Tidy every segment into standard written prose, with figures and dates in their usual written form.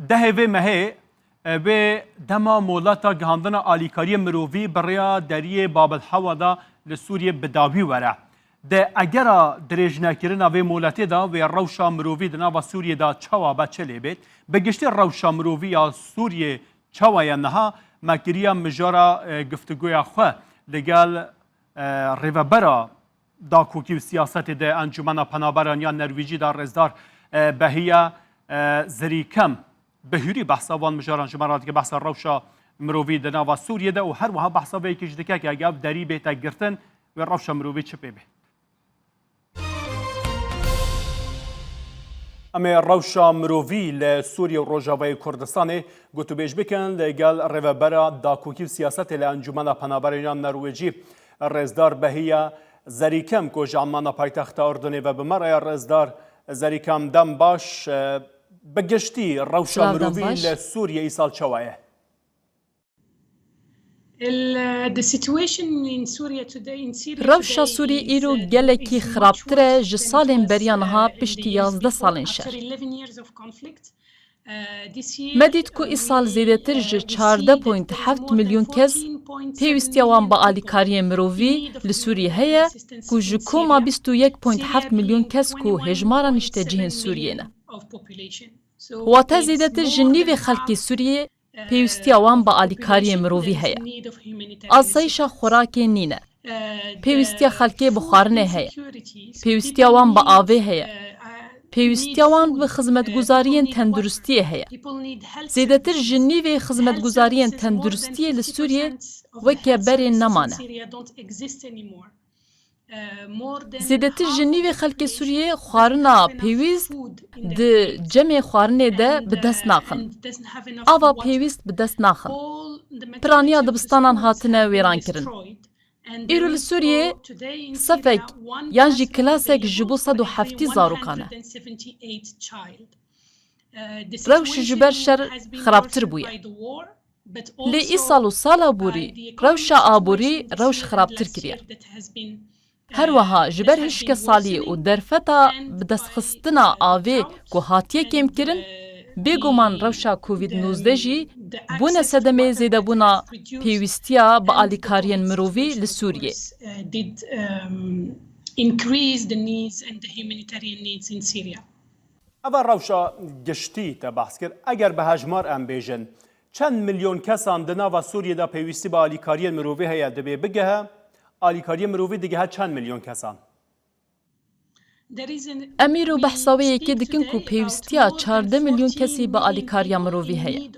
دهوی مهی به دما مولتا گهاندن آلیکاری مرووی بریا دریه باب الحوا لسوریه بداوی وره. ده اگر درجنه کرنا و مولتی دا و روشا مرووی دنا و سوریه دا چوا بچه بید بگشتی روشا مرووی یا سوریه چوا یا نها مکریا مجارا گفتگوی خواه لگل ریوبرا دا کوکی و سیاست ده انجمن پنابران یا نرویجی دا رزدار بهیه زریکم بهیری بحثا وان مجاران جمعرات که بحثا روشا مرووی دنا و سوریه ده و هر وها بحثا وی کش دکه که اگه دری بیتا گرتن و روشا مرووی چه بید اما روشا مرووی لسوریه و روجاوی کردستان گوتو بیش بکن لگل ریوبرا دا کوکی و سیاست لانجمن پنابران نرویجی رزدار بهیه زریکم که جامعه پایتخت اردنی و بمرای رزدار زریکم دم باش بگشتی روشا مرووی لسوریه ایسال چوایه روشا سوری ایرو گلکی خرابتره جسالین بریانها پشتی 11 سالین شر. مدید که ای سال زیده تر جه 14.7 میلیون کس پیوستیوان با آلیکاری مرووی لسوریه هیا که جه کوما 21.7 میلیون کس که هجمارا نشته جهن سوریه نه. واتا زیده تر جنیو خلکی سوریه پیوستیوان با آلیکاری مرووی هیا. آسایشا خوراکی نینه. پیوستی خلکی بخارنه هیا. پیوستیوان با آوه هیا. پیوستیوان به خدمتگزاری تندرستی هیا. زیادتر جنیو خدمتگزاری تندرستی لسوریه و که بری نمانه. زیادتر جنیو خلک سوریه خوارنا پیوست ده جمع خوارنه ده بدست ناخن. آوا پیوست بدست ناخن. پرانیا دبستانان هاتنه ویران کرن. ایرو لسوریه صفک یانجی کلاسک جبو 170 زاروکانه. روش جبر شر خرابتر بویه. لی ای سالو سالا بوری روش آبوری روش خرابتر کریه. هر وها جبر هشک سالی و درفتا بدست خستنا آوه که هاتیه کم کرن بگومان روشا کووید 19 جی بونه صدمه زیده بونا پیوستیا با آلیکارین مرووی لسوریه. اول روشا گشتی تا بحث کرد اگر به هجمار ام بیجن چند میلیون کسان دنا و سوریه دا پیوستی با آلیکارین مرووی هیا دبی بگه آلیکاری مرووی دیگه ها چند میلیون کسان امیرو بحثاوی که دکن کو پیوستیا 14 میلیون کسی با آلیکاریا مرووی هیا.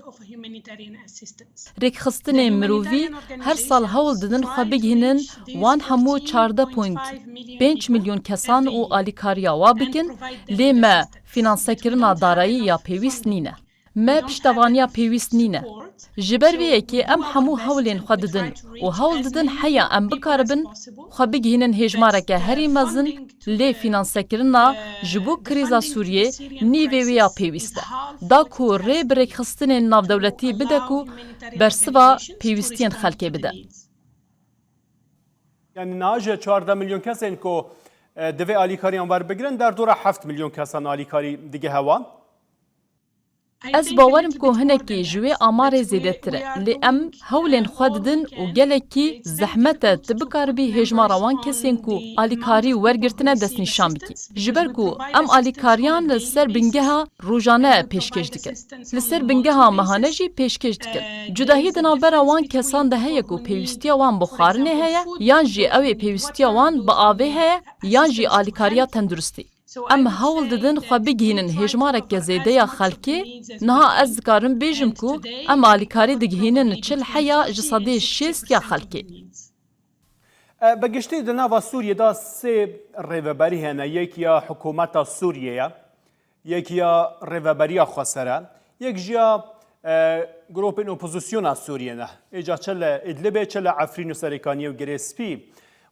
ریک خستن مرووی هر سال هول ددن خواه بگهنن وان همو 14.5 میلیون کسان و آلیکاریا وا بکن لی ما فینانسه کرنا دارایی یا پیوست نینه. ما پشتوانیا پیوست نینه. جبر ویه که ام همو هولین خواه ددن و هول ددن حیا ام بکاربن خواه بگهنن هجماره که هری مزن لی فینانسه کرنا جبو کریزا سوریه نیوی ویا پیوسته. دا کو ری بریک خستن ناو دولتی بده کو برسوا پیوستین خلکه بده. یعنی ناجه 14 میلیون کسین که دوی آلیکاری انوار بگیرن در دور 7 میلیون کسان آلیکاری دیگه هوان؟ از باورم که هنکی جوی آمار زیده تره لی ام هولین خواه دن و گلکی زحمت تبکار بی هجماروان کسین که آلیکاری ورگرتنه دست نشان بکی. جبر که ام آلیکاریان لسر بنگه ها روزانه پیشکش دکن. لسر بنگه ها مهانه جی پیشکش دکن. جداهی دنابر وان کسان ده هیا که پیوستی وان بخارنه هیا یان جی اوی پیوستی وان با آوه هیا یان جی آلیکاریا تندرستی. ام هول ددن خواه بگهینن هجماره که زیده یا خلکی نها از دکارم بیجم کو ام آلیکاری دگهینن چل حیا جساده شیست یا خلکی. بگشتی دنا و سوریه دا سه ریوبری هنه یک یا حکومت سوریه یک یا ریوبری خسره یک جا گروپین اپوزیسیون سوریه نه ایجا چل ادلبه چل عفرین و سریکانی و گریسپی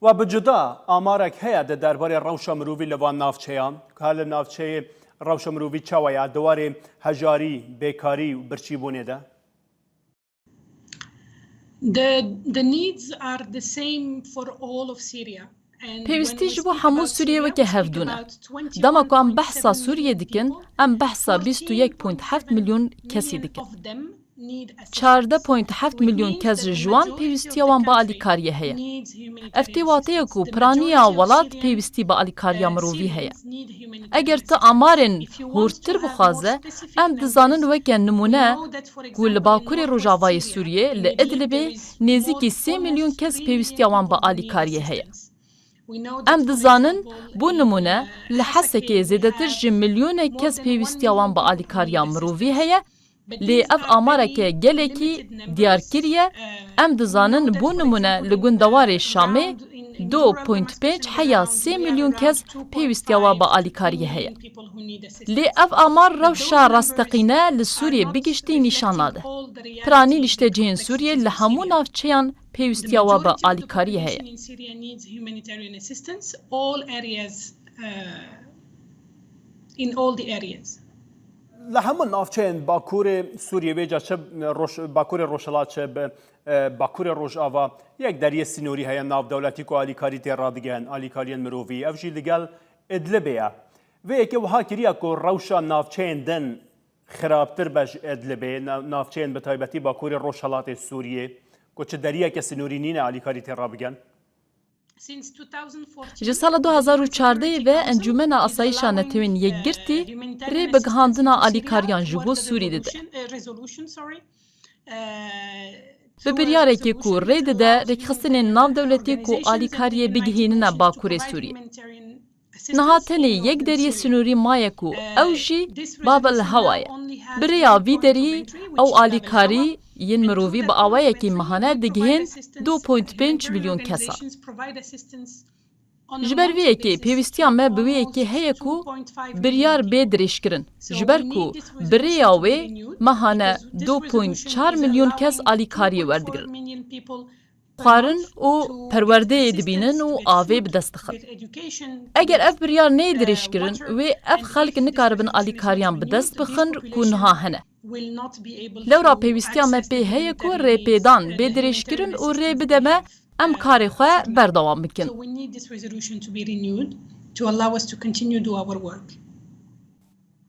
و بجدا آمارک هیا درباره روشا مرووی لوان نافچهان که حال نافچه روشا مرووی چاویا دواره هجاری، بیکاری و برچیبونه ده؟ The needs are the same for all of Syria. پێویستی ji bo hemû Sûriye weke hevdûn e. Dema ku em behsa Sûriyê dikin, em behsa 21.7 milyon kesî dikin. 14.7 milyon kes ji wan pêwistiya wan bi alîkariyê heye. Ev tê wateye ku piraniya welat pêwistî bi alîkariya mirovî heye. Eger ti amarên hûrtir bixwaze, em dizanin weke nimûne ku li Bakurê Rojavayê Sûriyê li Idlibê nêzîkî 3 milyon kes pêwistiya wan bi alîkariyê heye. Em dizanin bu nimûne li Hesekê zêdetir ji milyonek kes pêwistiya wan bi alîkariya mirovî heye. Lê ev amareke gelekî diyar kiriye, em dizanin bu nimûne li gundewarê Şamê 2.5 heya 3 milyon kes pêwistiya wan bi alîkariyê heye. Lê ev amar rewşa rasteqîne li Sûriyê bigiştî nîşan nade. Piranî niştecihên Sûriyê li hemû navçeyan pêwistiya wan bi alîkariyê heye. Li hemû navçeyên Bakurê Sûriyê vêca çi Bakurê Rojhilat çi Bakurê Rojava yek deriyê sînorî heye navdewletî ku alîkarî tê radigehin, alîkariyên mirovî. Ev jî li gel Idlibê ye. Vê yekê wiha kiriye ku rewşa navçeyên din xirabtir be ji Idlibê, navçeyên bi taybetî Bakurê Rojhilatê Sûriyê ku çi deriyeke sînorî nîne alîkarî tê rabigehin. Ji sala 2014 ve Encûmena Asayîşa Netewên Yekgirtî rê bigihandina alîkariyan ji bo Sûrî dide. Bi biryarekê ku rê dide rêkxistinên navdewletî ku alîkariyê bigihînine Bakurê Sûriyê. Niha tenê yek deriyê sînorî maye ku ew jî Bab el Hewa ye. Bi rêya vî deriyê ew alîkarî yên mirovî bi awayekî mehane digihên 2.5 milyon kesa. Ji ber vê yekê pêwistiya me bi wê yekê heye ku biryar bê dirêjkirin. Ji ber ku bi rêya wê mehane 2.4 milyon kes alîkariyê werdigirin. Xwarin û perwerdeyê dibînin û avê bi dest dixin. Eger ev biryar neyê dirêjkirin, wê ev xelk nikaribin alîkariyan bi dest bixin ku niha hene. Lewra pêwistiya me pê heye ku rêpêdan bê dirêjkirin û rê bide me em karê xwe berdewam bikin.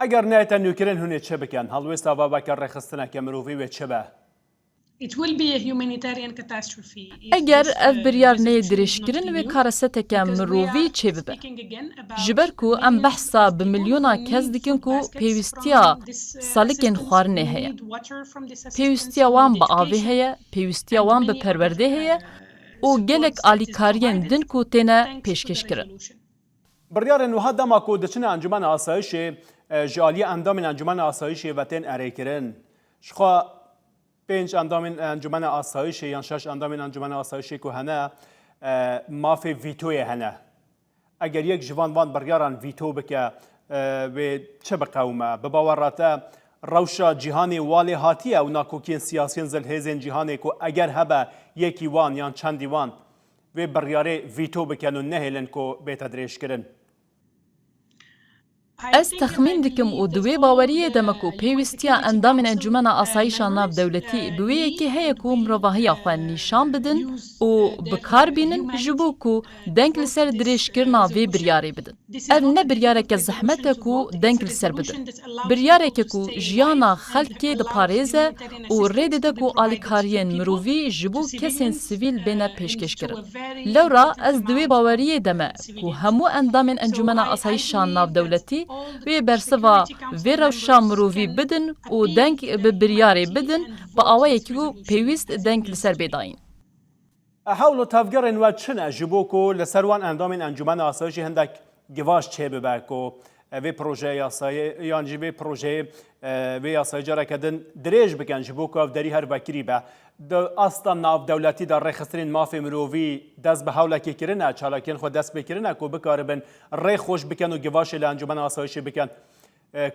Eger neyete nûkirin hûnê çi bikin? Helwesta vaveke rêxistineke mirovî wê çi be? Eger ev biryar neyê dirêjkirin wê karaseteke mirovî çê bibe. Ji ber ku em behsa bi milyona kes dikin ku pêwistiya salikên xwarinê heye. Pêwistiya wan bi avê heye, pêwistiya wan bi perwerdê heye û gelek alîkariyên din ku têne pêşkêşkirin. Biryarên wiha dema ku diçine Encûmena Asayişê ji aliyê endamên Encûmena Asayişê ve tên erêkirin. Ji xwe 5 endamên Encûmena Asayişê yan 6 endamên Encûmena Asayişê ku hene mafê vîtoyê hene. Eger yek ji van biryaran vîto bike wê çi biqewme? Bi bawera te rewşa cîhanê walê hatiye û nakokiyên siyasiyên zilhêzên cîhanê ku eger hebe yekî wan yan çendî wan wê biryarê vîto bikin û nehêlin ku bête dirêjkirin. Ez texmîn dikim û di wê baweriyê de me ku pêwistiya endamên Encûmena Asayîşa Navdewletî bi wê yekê heye ku mirovahiya xwe nîşan bidin û bikarbînin ji bo ku deng li ser dirêjkirina vê biryarê bidin. Ev ne biryareke zehmet e ku deng li ser bidin. Biryareke ku jiyana xelkê diparêze û rê dide ku alîkariyên mirovî ji bo kesên sivîl bêne pêşkêşkirin. Lewra ez di wê baweriyê de me ku hemû endamên Encûmena Asayîşa Navdewletî wê bersiva vê rewşa mirovî bidin û deng bi biryarê bidin bi awayekî ku pêwîst deng li ser bêdayîn. Hewl û tevgerên we çi ne ji bo ku li ser wan endamên Encûmena Asayişê hindek givaş çê bibe ku vê projeyê yasayê yan jî vê projeyê vê yasayê careke din dirêj bikin ji bo ku ev derî her vekirî be. Di asta navdewletî de rêxistinên mafê mirovî dest bi hewlekê kirine, çalakiyên xwe dest pê kirine ku bikaribin rê xweş bikin û givaşê li Encûmena Asayişê bikin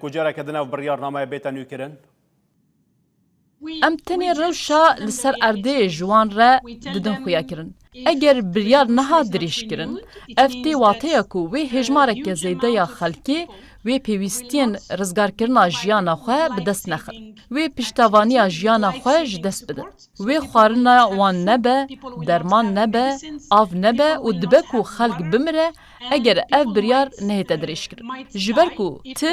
ku careke din ev biryarnameye bête nûkirin? ئەم تەنێ ڕەوشە لەسەر ئەردەیە جوان ڕە ددن خویاکردن. ئەگەر بریار نەها درێژکردن، ئەف تێ واتەیە ku wê hêjmareke zêdeya xelkê wê pêwîstiyên rizgarkirina jiyana xwe bi dest nexin. Wê piştevaniya jiyana xwe ji dest bidin. Wê xwarina wan nebe, derman nebe, av nebe û dibe ku xelk bimire eger ev biryar nehête dirêjkirin. Ji ber ku ti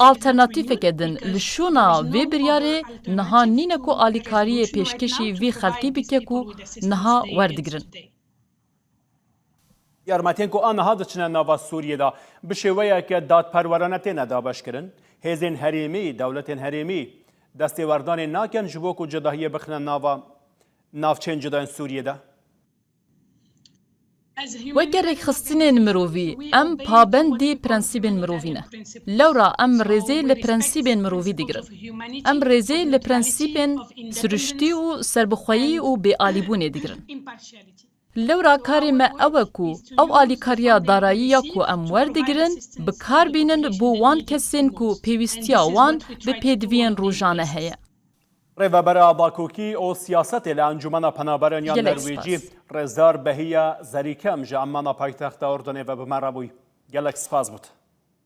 alternatîfeke din li şûna vê biryarê niha nîne ku alîkariyê pêşkêşî vê xelkî bike ku niha werdigirin. Yarmetên ku aniha diçine nava Sûriyê da bi şêweyeke dadperwerane têne dabeşkirin, hêzên herêmî, dewletên herêmî destêwerdanê nakin ji bo ku cudahiyê bixine nava navçeyên cudayên Sûriyê de. وەگەرێک خستنên mirovî em pabendî prensîbên mirovî ne. Lewra em rêzê li prensîbên mirovî digirin. Em rêzê li prensîbên siruştî û serbixweyî û bêalîbûnê digirin. Lewra karê me ew e ku ew alîkariya darayiya ku em werdigirin bi kar bînin bo wan kesên ku pêwîstiya wan bi pêdiviyên rojane heye. Rêvebera Bakûkî û siyasetê li Encûmena Penaberan ya Norwêcî Rezar Behiya Zerîkem ji Emmana paytexta Ordonê ve bi me re bûy. Gelek spas bût.